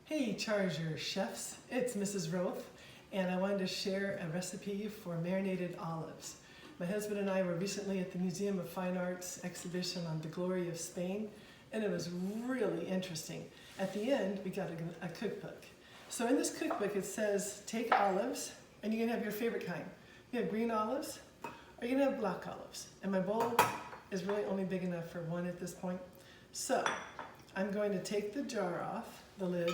Hey Charger Chefs, it's Mrs. Roth, and I wanted to share a recipe for marinated olives. My husband and I were recently at the Museum of Fine Arts exhibition on the glory of Spain, and it was really interesting. At the end, we got a cookbook. So in this cookbook it says, take olives, and you can have your favorite kind. You have green olives, or you can have black olives. And my bowl is really only big enough for one at this point. So I'm going to take the jar off, the lid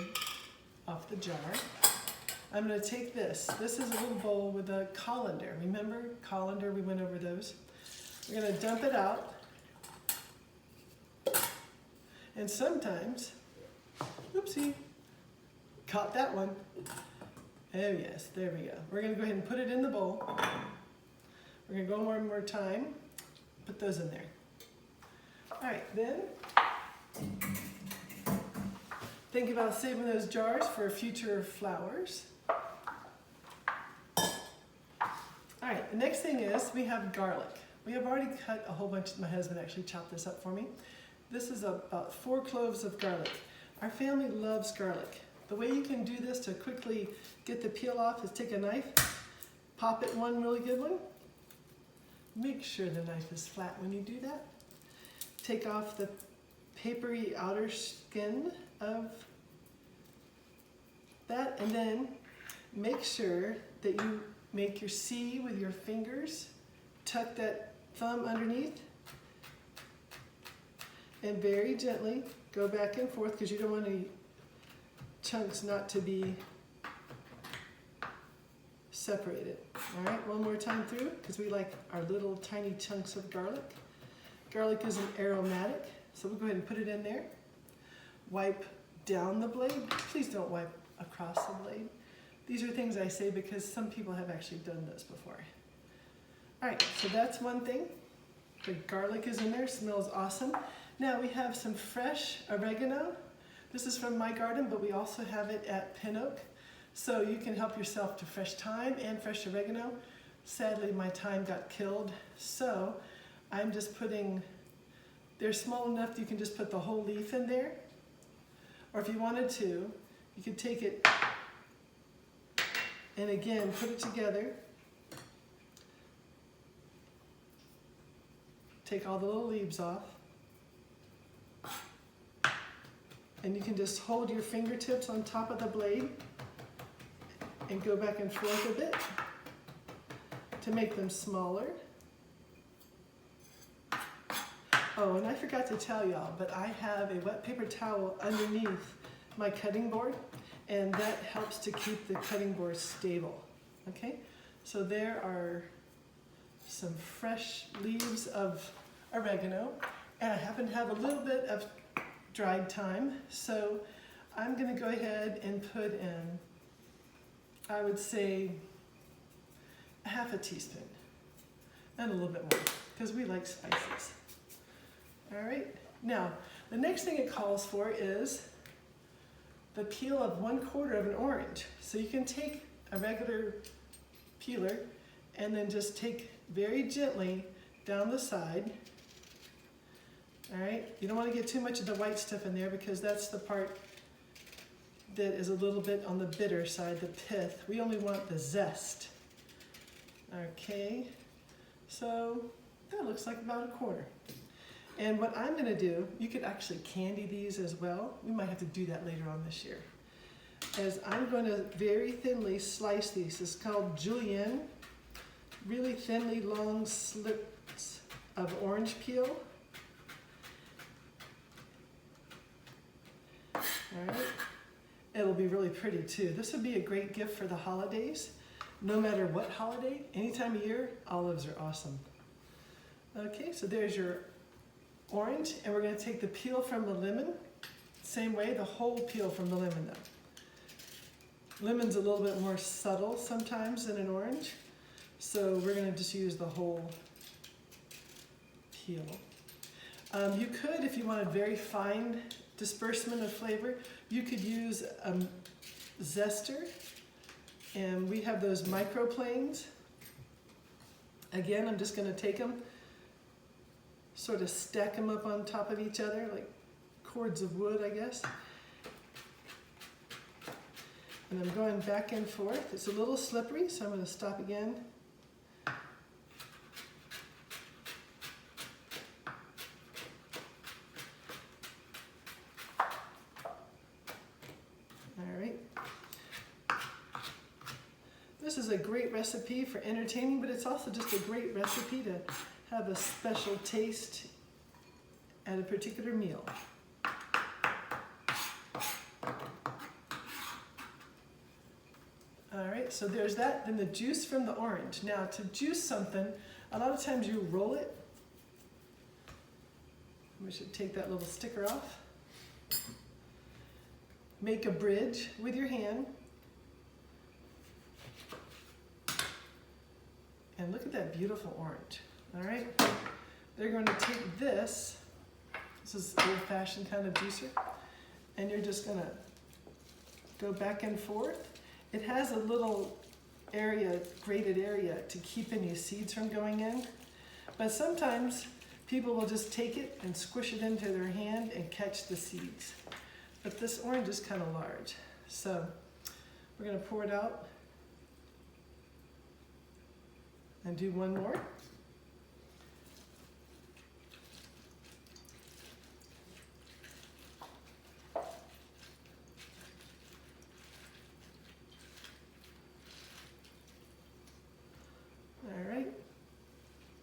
off the jar. I'm going to take this. This is a little bowl with a colander. Remember colander? We went over those. We're going to dump it out. And sometimes, oopsie, caught that one. Oh yes, there we go. We're going to go ahead and put it in the bowl. We're going to go one more time. Put those in there. All right, then think about saving those jars for future flowers. All right, the next thing is we have garlic. We have already cut a whole bunch. My husband actually chopped this up for me. This is about 4 cloves of garlic. Our family loves garlic. The way you can do this to quickly get the peel off is take a knife, pop it one really good one. Make sure the knife is flat when you do that. Take off the papery outer skin of that, and then make sure that you make your C with your fingers, tuck that thumb underneath, and very gently go back and forth because you don't want any chunks not to be separated. All right, one more time through because we like our little tiny chunks of garlic. Garlic is an aromatic, so we'll go ahead and put it in there. Wipe down the blade. Please don't wipe across the blade. These are things I say because some people have actually done this before. All right, so that's one thing. The garlic is in there, smells awesome. Now we have some fresh oregano. This is from my garden, but we also have it at Pin Oak. So you can help yourself to fresh thyme and fresh oregano. Sadly, my thyme got killed, so I'm just putting, they're small enough that you can just put the whole leaf in there. Or if you wanted to, you could take it and again, put it together. Take all the little leaves off. And you can just hold your fingertips on top of the blade and go back and forth a bit to make them smaller. Oh, and I forgot to tell y'all, but I have a wet paper towel underneath my cutting board, and that helps to keep the cutting board stable. Okay, so there are some fresh leaves of oregano, and I happen to have a little bit of dried thyme, so I'm going to go ahead and put in, I would say, a half a teaspoon, and a little bit more, because we like spices. All right, now the next thing it calls for is the peel of 1/4 of an orange. So you can take a regular peeler and then just take very gently down the side. All right, you don't want to get too much of the white stuff in there because that's the part that is a little bit on the bitter side, the pith. We only want the zest. Okay, so that looks like about 1/4. And what I'm going to do, you could actually candy these as well. We might have to do that later on this year. As I'm going to very thinly slice these. It's called julienne. Really thinly long slips of orange peel. All right. It'll be really pretty too. This would be a great gift for the holidays. No matter what holiday, any time of year, olives are awesome. Okay, so there's your orange, and we're going to take the peel from the lemon. Same way, the whole peel from the lemon though. Lemon's a little bit more subtle sometimes than an orange, so we're going to just use the whole peel. You could, if you wanted very fine disbursement of flavor, you could use a zester, and we have those microplanes. Again, I'm just going to take them, sort of stack them up on top of each other like cords of wood, I guess. And I'm going back and forth. It's a little slippery, so I'm going to stop again. All right. This is a great recipe for entertaining, but it's also just a great recipe to have a special taste at a particular meal. All right, so there's that. Then the juice from the orange. Now, to juice something, a lot of times you roll it. We should take that little sticker off. Make a bridge with your hand. And look at that beautiful orange. All right, they're going to take this. This is old-fashioned kind of juicer. And you're just going to go back and forth. It has a little area, grated area, to keep any seeds from going in. But sometimes people will just take it and squish it into their hand and catch the seeds. But this orange is kind of large. So we're going to pour it out and do one more.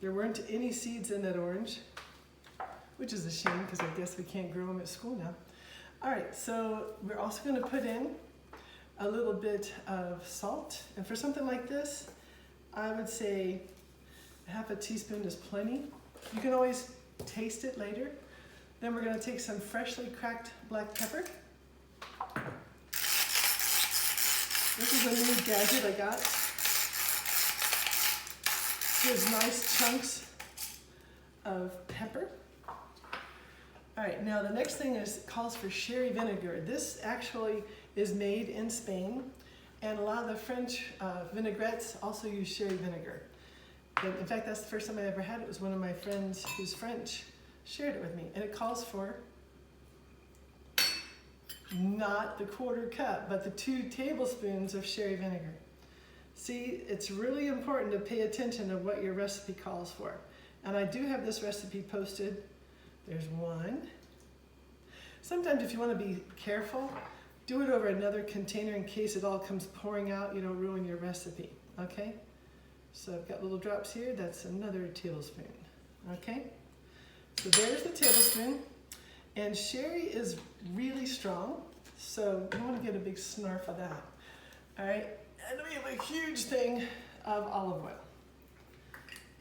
There weren't any seeds in that orange, which is a shame because I guess we can't grow them at school now. All right, so we're also going to put in a little bit of salt. And for something like this, I would say half a teaspoon is plenty. You can always taste it later. Then we're going to take some freshly cracked black pepper. This is a new gadget I got. Gives nice chunks of pepper. All right, now the next thing calls for sherry vinegar. This actually is made in Spain, and a lot of the French vinaigrettes also use sherry vinegar. And in fact, that's the first time I ever had it. It was one of my friends who's French shared it with me, and it calls for not the 1/4 cup, but the 2 tablespoons of sherry vinegar. See, it's really important to pay attention to what your recipe calls for. And I do have this recipe posted. There's one. Sometimes if you want to be careful, do it over another container in case it all comes pouring out, you don't ruin your recipe, okay? So I've got little drops here, that's another tablespoon, okay? So there's the tablespoon. And sherry is really strong, so you want to get a big snarf of that. All right, and we have a huge thing of olive oil.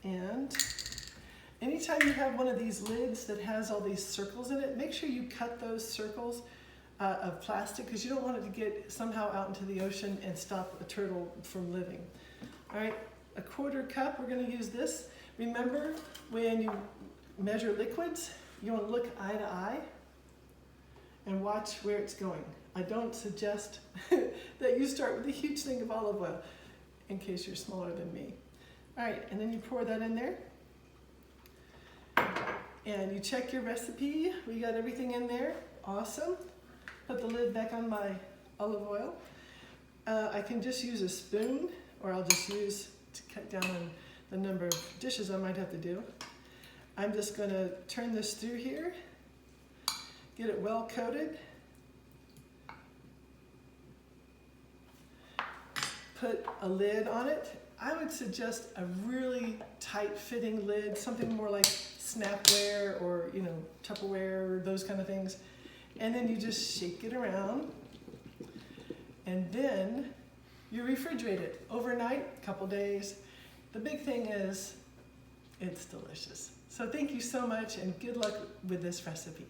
And anytime you have one of these lids that has all these circles in it, make sure you cut those circles of plastic because you don't want it to get somehow out into the ocean and stop a turtle from living. All right, a 1/4 cup, we're going to use this. Remember, when you measure liquids, you want to look eye to eye and watch where it's going. I don't suggest that you start with a huge thing of olive oil in case you're smaller than me. All right, and then you pour that in there. And you check your recipe. We got everything in there. Awesome. Put the lid back on my olive oil. I can just use a spoon, or I'll just use to cut down on the number of dishes I might have to do. I'm just going to turn this through here, get it well coated. Put a lid on it. I would suggest a really tight fitting lid, something more like Snapware or, you know, Tupperware or those kind of things. And then you just shake it around. And then you refrigerate it overnight, a couple days. The big thing is it's delicious. So thank you so much and good luck with this recipe.